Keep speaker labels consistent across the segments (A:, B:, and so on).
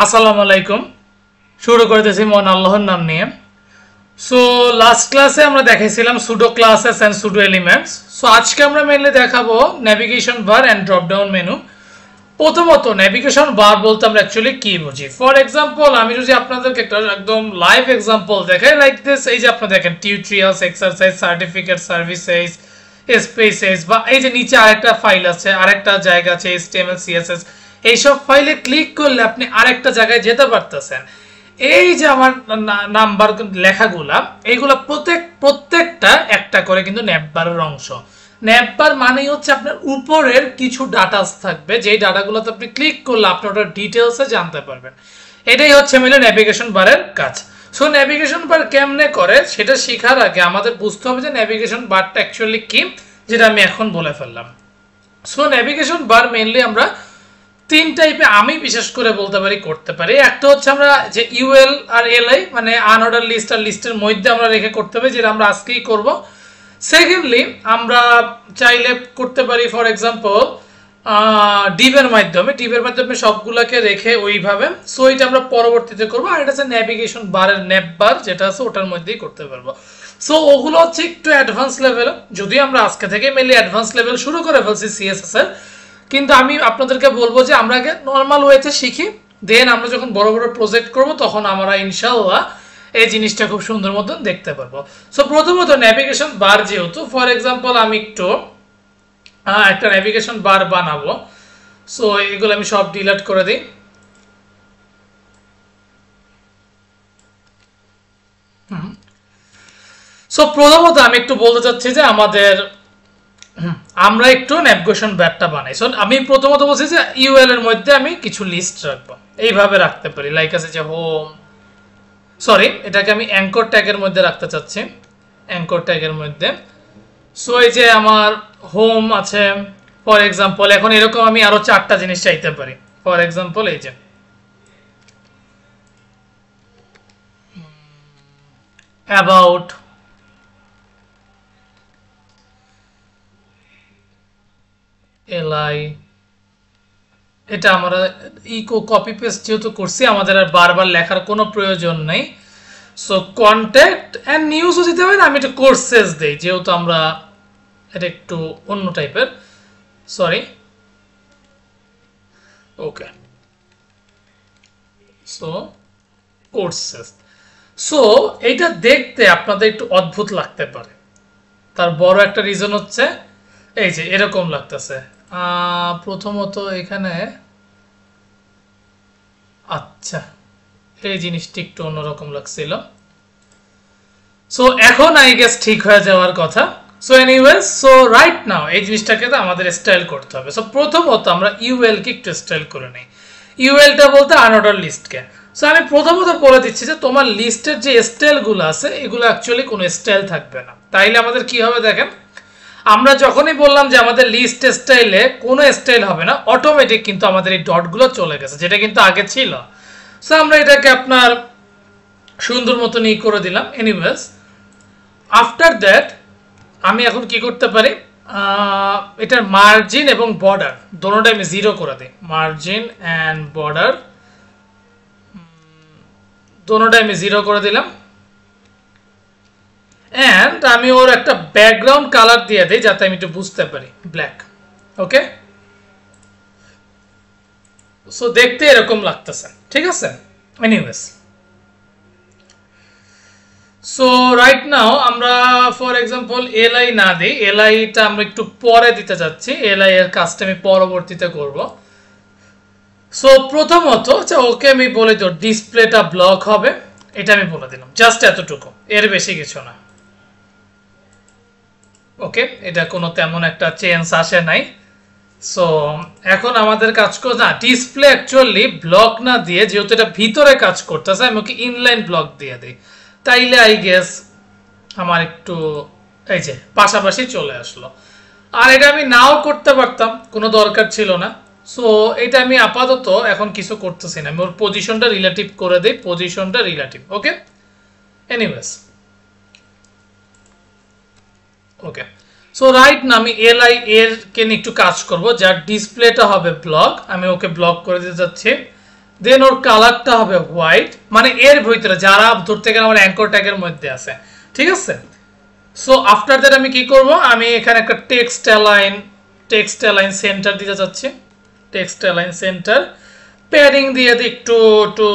A: আসসালামু আলাইকুম। শুরু করতেছি মহান আল্লাহর নাম নিয়ে। সো লাস্ট ক্লাসে আমরা দেখাইছিলাম pseudo classes and pseudo elements. So আজকে আমরা মেইনলি দেখাবো navigation bar and drop down menu. প্রথমত নেভিগেশন বার বলতে আমরা অ্যাকচুয়ালি কি বুঝি। ফর এক্সাম্পল আমি যদি আপনাদেরকে একটা একদম লাইভ এক্সাম্পল দেখাই, লাইক দিস, এই যে আপনারা দেখেন tutorials, exercise, certificate, services, spaces, বা এই যে নিচে আরেকটা ফাইল আছে, আরেকটা জায়গা আছে HTML CSS, এইসব ফাইলে ক্লিক করলে আপনি আরেকটা জায়গায় যেতে পারতেছেন। এই যে আমার নাম্বার লেখাগুলা, এইগুলা প্রত্যেকটা একটা করে কিন্তু ন্যাপবারের অংশ। ন্যাপবার মানেই হচ্ছে আপনার উপরের কিছু ডাটাস থাকবে, যেই ডাটাগুলোতে আপনি ক্লিক করলে আপনি ওটার ডিটেলসে জানতে পারবেন। এটাই হচ্ছে মিলে নেভিগেশন বারের কাজ। সো নেভিগেশন বার কেমনে করে সেটা শেখার আগে আমাদের বুঝতে হবে যে নেভিগেশন বারটা অ্যাকচুয়ালি কি, যেটা আমি এখন বলে ফেললাম। সো নেভিগেশন বার মেইনলি আমরা তিন টাইপে আমি বিশেষ করে বলতে পারি করতে পারি। একটা হচ্ছে আমরা যে ইউএল আর এলআই, মানে আনঅর্ডার লিস্ট আর লিস্টের মধ্যে আমরা রেখে করতে পারি, যেটা আমরা আজকেই করব। সেকেন্ডলি আমরা চাইলে করতে পারি ফর এক্সাম্পল ডিভের মাধ্যমে সবগুলোকে রেখে ওইভাবে। সো এটা আমরা পরবর্তীতে করবো। আর এটা হচ্ছে নেভিগেশন বারের ন্যাপ বার যেটা আছে ওটার মধ্যেই করতে পারবো। সো ওগুলো হচ্ছে একটু অ্যাডভান্স লেভেল, যদিও আমরা আজকে থেকে মেনলি অ্যাডভান্স লেভেল শুরু করে ফেলছি সিএসএস এর, কিন্তু আমি আপনাদেরকে বলবো যে আমরা আগে নর্মাল ওয়েতে শিখি, দেন আমরা যখন বড় বড় প্রজেক্ট করব তখন আমরা ইনশাআল্লাহ এই জিনিসটা খুব সুন্দর মতন দেখতে পারবো। সো প্রথমত নেভিগেশন বার, যেহেতু ফর এক্সাম্পল আমি একটু একটা নেভিগেশন বার বানাবো। সো এগুলো আমি সব ডিলিট করে দিই। সো প্রথমত আমি একটু বলতে চাচ্ছি যে আমরা একটু নেভিগেশন বারটা বানাই। সো আমি প্রথমত বলছি যে ইউএল এর মধ্যে আমি কিছু লিস্ট রাখবো, এইভাবে রাখতে পারি। লাইক আছে যে হোম, সরি এটাকে আমি অ্যাঙ্কর ট্যাগের মধ্যে রাখতে চাচ্ছি, অ্যাঙ্কর ট্যাগের মধ্যে। সো এই যে আমার হোম আছে ফর এক্সাম্পল, এখন এরকম আমি আরো চারটা জিনিস চাইতে পারি। ফর এক্সাম্পল এই যে অ্যাবাউট, এলআই, এটা আমরা ইকো কপি পেস্ট যেহেতু করছি আমাদের আর বারবার লেখার কোনো প্রয়োজন নেই। সো কন্ট্যাক্ট অ্যান্ড নিউজও দিতে পারি, আমি একটা কোর্সেস দেই যেহেতু আমরা এটা একটু অন্য টাইপের। সরি, ওকে, সো কোর্সেস। সো এইটা দেখতে আপনাদের একটু অদ্ভুত লাগতে পারে, তার বড় একটা রিজন হচ্ছে এই যে এরকম লাগতেছে। প্রথমত এখানে আচ্ছা এই জিনিসটি একটু অন্যরকম লাগছিল। সো এখন আই গেস ঠিক হয়ে যাওয়ার কথা। So anyways, so right now এই জিনিসটাকে তো আমাদের স্টাইল করতে হবে। সো প্রথমত আমরা ইউএল কে একটু স্টাইল করে নিই। ইউএলটা বলতে আনঅর্ডার লিস্টকে। সো আমি প্রথমত বলে দিচ্ছি যে তোমার লিস্টের যে স্টাইলগুলো আছে এগুলো অ্যাকচুয়ালি কোনো স্টাইল থাকবে না। তাইলে আমাদের কি হবে দেখেন, আমরা যখনই বললাম যে আমাদের লিস্ট স্টাইলে কোনো স্টাইল হবে না, অটোমেটিক কিন্তু আমাদের এই ডটগুলো চলে গেছে, যেটা কিন্তু আগে ছিল। সো আমরা এটাকে আপনার সুন্দর মতন ই করে দিলাম। এনিওয়েজ, আফটার দ্যাট আমি এখন কি করতে পারি, এটার মার্জিন এবং বর্ডার দোনোটাই আমি 0 করে দিই। মার্জিন অ্যান্ড বর্ডার দোনোটাই আমি 0 করে দিলাম। অ্যান্ড আমি ওর একটা ব্যাকগ্রাউন্ড কালার দিয়ে দিই যাতে আমি একটু বুঝতে পারি, ব্ল্যাক। ওকে, সো দেখতে এরকম লাগতেছে, ঠিক আছে। এনিওয়েজ, সো রাইট নাও আমরা ফর এক্সাম্পল এলআই না দিই, এলআইটা আমরা একটু পরে দিতে যাচ্ছি, এলআই এর কাজটা আমি পরবর্তীতে করব। সো প্রথমত ওকে আমি বলে দিই ডিসপ্লেটা ব্লক হবে, এটা আমি বলে দিলাম, জাস্ট এতটুকু, এর বেশি কিছু না। ওকে, এটা কোনো তেমন একটা চেঞ্জ আসে নাই। সো এখন আমাদের কাজ করছে না, ডিসপ্লে অ্যাকচুয়ালি ব্লক না দিয়ে, যেহেতু এটা ভিতরে কাজ করতেছে, আমি ওকে ইনলাইন ব্লক দিয়ে দিই। তাইলে আই গেস আমার একটু এই যে পাশাপাশি চলে আসলো। আর এটা আমি নাও করতে পারতাম, কোনো দরকার ছিল না। সো এটা আমি আপাতত এখন কিছু করতেছি না, আমি ওর পজিশনটা রিলেটিভ করে দিই, পজিশনটা রিলেটিভ। ওকে, এনিওয়েজ, ওকে। সো রাইট না আমি এলআই এর কে নিয়ে একটু কাজ করব, যার ডিসপ্লেটা হবে ব্লক, আমি ওকে ব্লক করে দিতে যাচ্ছি। দেন ওর কালারটা হবে হোয়াইট, মানে এর ভিতরে যারা ধরতে গেলে আমার অ্যাঙ্কর ট্যাগের মধ্যে আছে, ঠিক আছে। সো আফটার দ্যাট আমি কি করব, আমি এখানে একটা টেক্সট অ্যালাইন সেন্টার দিতে যাচ্ছি, টেক্সট অ্যালাইন সেন্টার প্যাডিং দিয়ে একটু একটু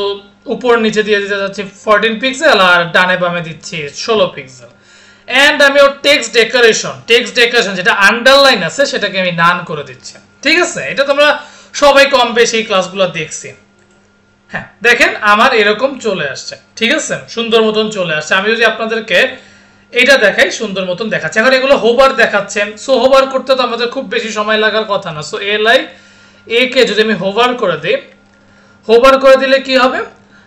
A: উপর নিচে দিয়ে দিতে যাচ্ছি 14 পিক্সেল, আর ডানে বামে দিচ্ছি 16 পিক্সেল। এন্ড আমি ওর টেক্সট ডেকোরেশন যেটা আন্ডারলাইন আছে সেটাকে আমি নান করে দিচ্ছি, ঠিক আছে। এটা তোমরা সবাই কম বেশি ক্লাসগুলো দেখছি। হ্যাঁ, দেখেন আমার এরকম চলে আসছে, ঠিক আছে, সুন্দর মতন চলে আসছে। আমি যদি আপনাদেরকে এটা দেখাই, সুন্দর মতন দেখাচ্ছে। এখন এগুলো হোভার দেখাচ্ছেন, সো হোভার করতে তো আমাদের খুব বেশি সময় লাগার কথা না। সো এ কে যদি আমি হোভার করে দিই, হোভার করে দিলে কি হবে,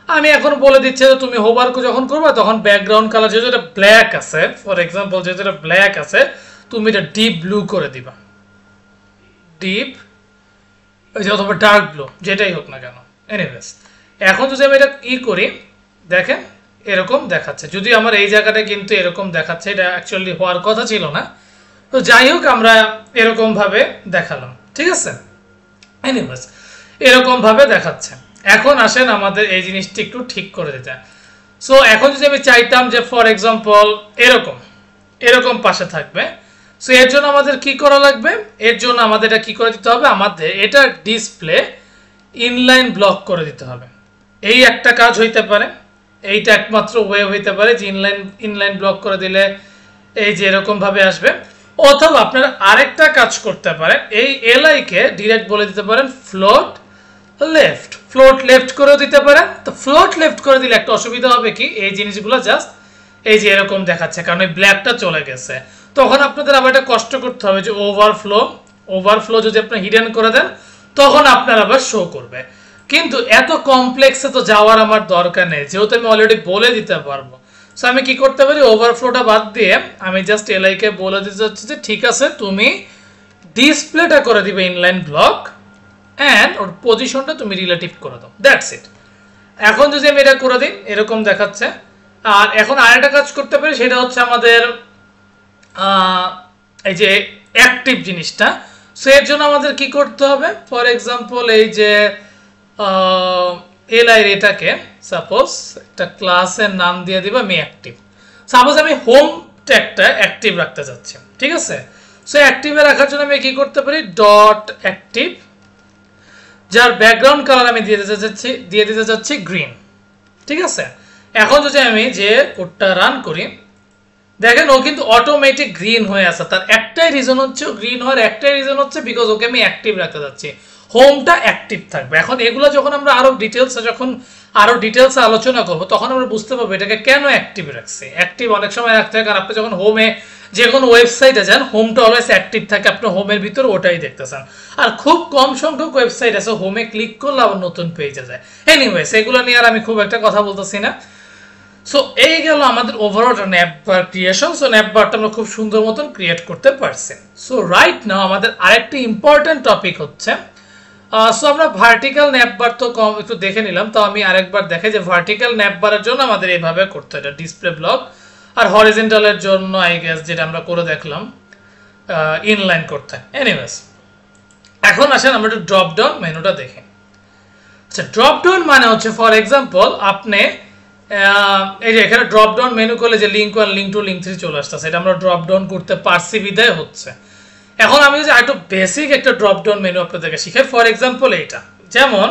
A: আমি এখন বলে দিচ্ছি যে তুমি হোভার যখন করবে তখন ব্যাকগ্রাউন্ড কালার যেহেতু এটা ব্ল্যাক আছে, ফর এক্সাম্পল যেহেতু এটা ব্ল্যাক আছে, তুমি এটা ডিপ ব্লু করে দিবা, ডিপ অথবা ডার্ক ব্লু, যেটাই হোক না কেন। এনিওয়েজ, এখন যদি আমি এটা করি, দেখেন এরকম দেখাচ্ছে। যদি আমার এই জায়গাটা কিন্তু এরকম দেখাচ্ছে, এটা অ্যাকচুয়ালি হওয়ার কথা ছিল না, তো যাই হোক আমরা এরকম ভাবে দেখালাম, ঠিক আছে। এনিওয়েজ, এরকম ভাবে দেখাচ্ছে। এখন আসেন আমাদের এই জিনিসটি একটু ঠিক করে দিতে। সো এখন যদি আমি চাইতাম যে ফর এক্সাম্পল এরকম পাশে থাকবে, সো এর জন্য আমাদের কি করা লাগবে, এর জন্য আমাদের এটা কি করে দিতে হবে, আমাদের এটা ডিসপ্লে ইনলাইন ব্লক করে দিতে হবে। এই একটা কাজ হইতে পারে, এইটা একমাত্র ওয়ে হইতে পারে যে ইনলাইন ব্লক করে দিলে এই যে এরকম ভাবে আসবে। অথবা আপনারা আরেকটা কাজ করতে পারেন, এই এলআই কে ডিরেক্ট বলে দিতে পারেন ফ্লোট লেফট করেও দিতে পারেন। তো ফ্লোট লেফট করে দিলে একটা অসুবিধা হবে কি, এই জিনিসগুলো জাস্ট এই যে এরকম দেখাচ্ছে, কারণ এই ব্ল্যাকটা চলে গেছে। তখন আপনাদের আবার এটা কষ্ট করতে হবে যে ওভারফ্লো যদি আপনি হিডেন করে দেন তখন আপনার আবার শো করবে। কিন্তু এত কমপ্লেক্সে তো যাওয়ার আমার দরকার নেই, যেহেতু আমি অলরেডি বলে দিতে পারবো। সো আমি কি করতে পারি, ওভারফ্লোটা বাদ দিয়ে আমি জাস্ট এলআই কে বলে দিতে চাচ্ছি যে ঠিক আছে তুমি ডিসপ্লেটা করে দিবে ইনলাইন ব্লক এন্ড ওর পজিশনটা তুমি রিলেটিভ করে দাও, দ্যাটস ইট। এখন যদি আমি এটা করে দিই এরকম দেখাচ্ছে। আর এখন আরেকটা কাজ করতে পারি, সেটা হচ্ছে আমাদের এই যে অ্যাক্টিভ জিনিসটা। সো এর জন্য আমাদের কি করতে হবে, ফর এক্সাম্পল এই যে এলআই এটাকে সাপোজ একটা ক্লাসের নাম দিয়ে দিব আমি অ্যাক্টিভ। সাপোজ আমি হোম ট্যাগটা অ্যাক্টিভ রাখতে চাচ্ছি, ঠিক আছে। সো অ্যাক্টিভে রাখার জন্য আমি কি করতে পারি, ডট অ্যাক্টিভ, যার ব্যাকগ্রাউন্ড কালার আমি দিয়ে দিতে চাচ্ছি গ্রিন, ঠিক আছে। এখন যদি আমি যে কোডটা রান করি, দেখেন ও কিন্তু অটোমেটিক গ্রিন হয়ে আসে। তার একটাই রিজন হচ্ছে গ্রিন হওয়ার একটাই রিজন হচ্ছে বিকজ ওকে আমি অ্যাক্টিভ রাখতে যাচ্ছি, হোমটা অ্যাক্টিভ থাকবে। এখন এগুলো যখন আমরা আরো ডিটেলসে আলোচনা করব তখন আমরা বুঝতে পারবো এটাকে কেন অ্যাক্টিভ রাখছি। অ্যাক্টিভ অনেক সময় রাখতে হয় কারণ আপনি যখন হোমে যে কোনো ওয়েবসাইটে যান হোমটা অলওয়েজ অ্যাক্টিভ থাকে, আপনি হোমের ভিতরে ওটাই দেখতেছেন। আর খুব কম সংখ্যক ওয়েবসাইট আছে হোমে ক্লিক করলে আবার নতুন পেজে যায়। এনিওয়েজ, এগুলো নিয়ে আর আমি খুব একটা কথা বলতেছি না। সো এই গেল আমাদের ওভারঅল ন্যাপবার ক্রিয়েশন। সো ন্যাপবারটা আমরা খুব সুন্দর মতন ক্রিয়েট করতে পারছি। সো রাইট নাও আমাদের আরেকটি ইম্পর্টেন্ট টপিক হচ্ছে, সো আমরা ভার্টিক্যাল ন্যাপবার তো কম একটু দেখে নিলাম, তো আমি আরেকবার দেখে যে ভার্টিক্যাল ন্যাপবারের জন্য আমাদের এইভাবে করতে হয় ডিসপ্লে ব্লক, আর হরিজন্টালের জন্য আই গেস যেটা আমরা করে দেখলাম ইনলাইন করতে হয়। এনিওয়েজ, এখন আসেন আমরা একটু ড্রপ ডাউন মেনুটা দেখি। আচ্ছা, ড্রপ ডাউন মানে হচ্ছে ফর এক্সাম্পল আপনি এই যে এখানে ড্রপ ডাউন মেনু করলে যে লিঙ্ক 1 লিঙ্ক 2 লিঙ্ক 3 চলে আসছে, সেটা আমরা ড্রপ ডাউন করতে পারছি বিদায় হচ্ছে। এখন আমি যদি একটু বেসিক একটা ড্রপ ডাউন মেনু আপনাদেরকে শিখাই, ফর এক্সাম্পল এইটা, যেমন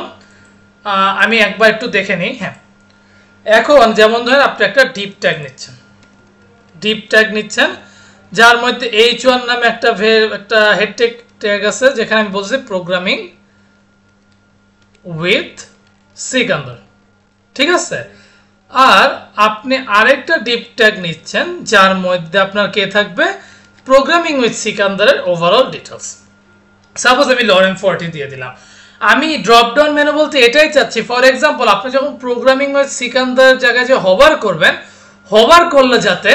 A: আমি একবার একটু দেখে নিই। হ্যাঁ, এখন যেমন ধরেন আপনি একটা ডিপ ট্যাগ নিচ্ছেন যার মধ্যে H1 নামে একটা হেড ট্যাগ আছে, যেখানে আমি বলছি প্রোগ্রামিং উইথ সিকান্দার, ঠিক আছে। আর আপনি আরেকটা ডিপ ট্যাগ নিচ্ছেন যার মধ্যে আপনার কে থাকবে, প্রোগ্রামিং উইথ সিকান্দারের ওভারঅল ডিটেলস। সাপোজ আমি লরেন 40 দিয়ে দিলাম। আমি ড্রপ ডাউন মেনু বলতে এটাই চাচ্ছি, ফর এক্সাম্পল আপনি যখন প্রোগ্রামিং উইথ সিকান্দার জায়গায় যে হোভার করবেন, হোভার করলে যাতে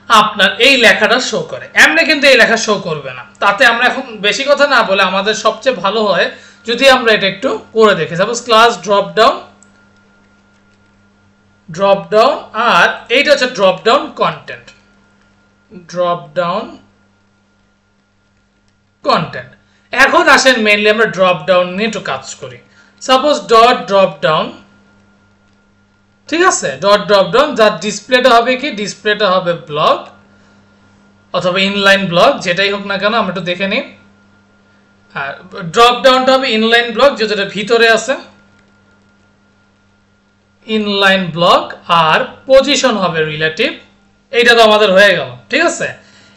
A: আপনার এই লেখাটা শো করে, এমনি কিন্তু এই লেখা শো করবে না। তাতে আমরা এখন বেশি কথা না বলে আমাদের সবচেয়ে ভালো হয় যদি আমরা এটা একটু করে দেখি। সাপোজ ক্লাস ড্রপ ডাউন, আর এইটা হচ্ছে ড্রপ ডাউন কন্টেন্ট, এখন আসেন মেইনলি আমরা ড্রপ ডাউন নিয়ে একটু কাজ করি। সাপোজ ডট ড্রপ ডাউন, ঠিক আছে, ডট ড্রপ ডাউন, যার ডিসপ্লেটা হবে কি, ডিসপ্লেটা হবে ব্লক অথবা ইনলাইন ব্লক, যেটাই হোক না কেন আমরা একটু দেখে নিই। আর ড্রপ ডাউনটা হবে ইনলাইন ব্লক, যেটা ভিতরে আছে ইনলাইন ব্লক, আর পজিশন হবে রিলেটিভ। এইটা তো আমাদের হয়ে গেল, ঠিক আছে।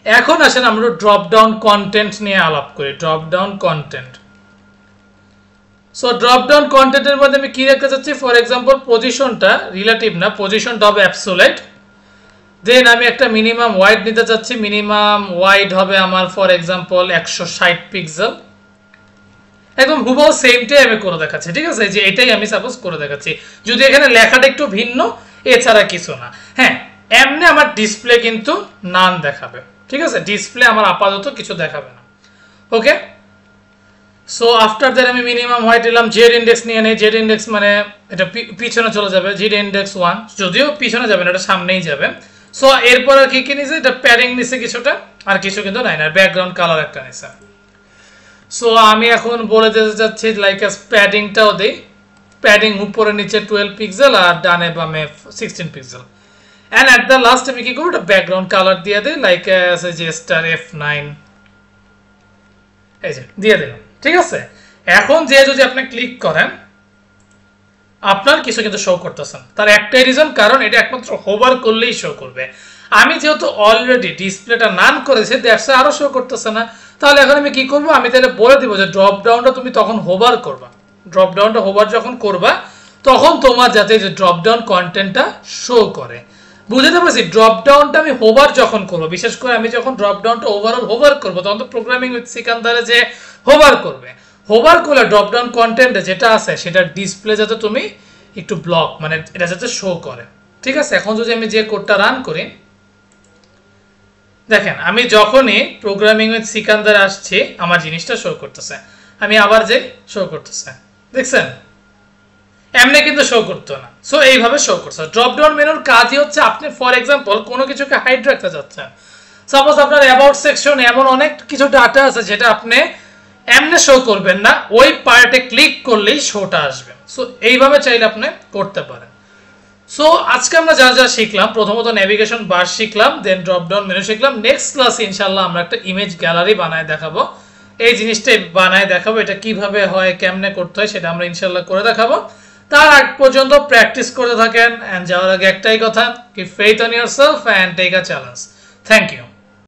A: এখন আসেন আমরা ড্রপ ডাউন কন্টেন্ট নিয়ে আলাপ করি। Drop down content, so drop down কন্টেন্টের মধ্যে আমি কি রাখতে চাচ্ছি, ফর এক্সাম্পল পজিশনটা রিলেটিভ না, পজিশনটা হবে অ্যাবসোলিউট। দেন আমি একটা মিনিমাম ওয়াইড নিতে চাচ্ছি, মিনিমাম ওয়াইড হবে আমার ফর এক্সাম্পল 160 পিক্সেল। একদম হুবহু সেমটাই আমি করে দেখাচ্ছি, ঠিক আছে, যে এটাই আমি সাপোজ করে দেখাচ্ছি, যদি এখানে লেখাটা একটু ভিন্ন, এছাড়া কিছু না। হ্যাঁ, এমনি আমার ডিসপ্লে কিন্তু নান দেখাবে, ঠিক আছে, ডিসপ্লে আমার আপাতত কিছু দেখাবে না। ওকে, সো আফটার দ্যাট আমি মিনিমাম হোয়াইট দিলাম, জেড ইন্ডেক্স নিয়ে নেই। জেড ইন্ডেক্স মানে এটা পিছনে চলে যাবে, জেড ইন্ডেক্স 1, যদিও পিছনে যাবে না, এটা সামনেই যাবে। সো এরপর আর কি কি নিছে, এটা প্যাডিং নিছে কিছুটা, আর কিছু কিন্তু নাই না, ব্যাকগ্রাউন্ড কালার একটা নিছে। সো আমি এখন বলে দিতে চাচ্ছি লাইক প্যাডিংটাও দিই, প্যাডিং উপরে নিচে 12 পিক্সেল আর ডানে বামে 16 pixel. And at the last আমি কি করব, এটা ব্যাকগ্রাউন্ড কালার দিয়ে দিই লাইক যে স্টার F9, এই যে দিয়ে দিলাম, ঠিক আছে। এখন যে যদি আপনি ক্লিক করেন, আপনার কিছু কিন্তু শো করতেছেন, তার একটাই রিজন, কারণ এটা একমাত্র হোভার করলেই শো করবে। আমি যেহেতু অলরেডি ডিসপ্লেটা নান করেছি, দ্যাটস আরো শো করতেছে না। তাহলে এখন আমি কি করব, আমি তাহলে বলে দিব যে ড্রপ ডাউনটা তুমি তখন হোভার করবা, ড্রপ ডাউনটা হোভার যখন করবা তখন তোমার যাতে যে ড্রপ ডাউন কন্টেন্টটা শো করে। বুঝতে পারছি, ড্রপ ডাউনটা আমি হোভার যখন করবো, বিশেষ করে আমি যখন ড্রপ ডাউনটা ওভারঅল হোভার করবো, তখন তো প্রোগ্রামিং উইথ সিকান্দারে যে হোভার করবে, হোভার করলে ড্রপ ডাউন কন্টেন্টে যেটা আছে সেটা ডিসপ্লে যাতে তুমি একটু ব্লক, মানে এটা যাতে শো করে, ঠিক আছে। এখন যদি আমি যে কোডটা রান করি, দেখেন আমি যখনই প্রোগ্রামিং উইথ সিকান্দার আসছি আমার জিনিসটা শো করতেছে, আমি আবার যে শো করতেছে, দেখছেন, এমনি কিন্তু শো করতো না। সো এইভাবে শো করছে। ড্রপ ডাউন মেনুর কাজই হচ্ছে, আপনি ফর এক্সাম্পল কোনো কিছুকে হাইড রাখতে চাচ্ছেন, সাপোজ আপনার অ্যাবাউট সেকশন এমন অনেক কিছু ডাটা আছে যেটা আপনি এমনি শো করবেন না, ওই পার্টে ক্লিক করলেই শোটা আসবে। সো এইভাবে চাইলে আপনি করতে পারেন। সো আজকে আমরা যা যা শিখলাম, প্রথমত নেভিগেশন বার শিখলাম, দেন ড্রপ ডাউন মেনু শিখলাম। নেক্সট ক্লাসে ইনশাআল্লাহ আমরা একটা ইমেজ গ্যালারি বানায় দেখাবো, এই জিনিসটাই বানায় দেখাবো, এটা কিভাবে হয়, কেমনে করতে হয় সেটা আমরা ইনশাআল্লাহ করে দেখাবো। তার আগ পর্যন্ত প্র্যাকটিস করতে থাকেন, এন্ড যাওয়ার আগে একটাই কথা, কি faith on yourself and take a challenge. Thank you.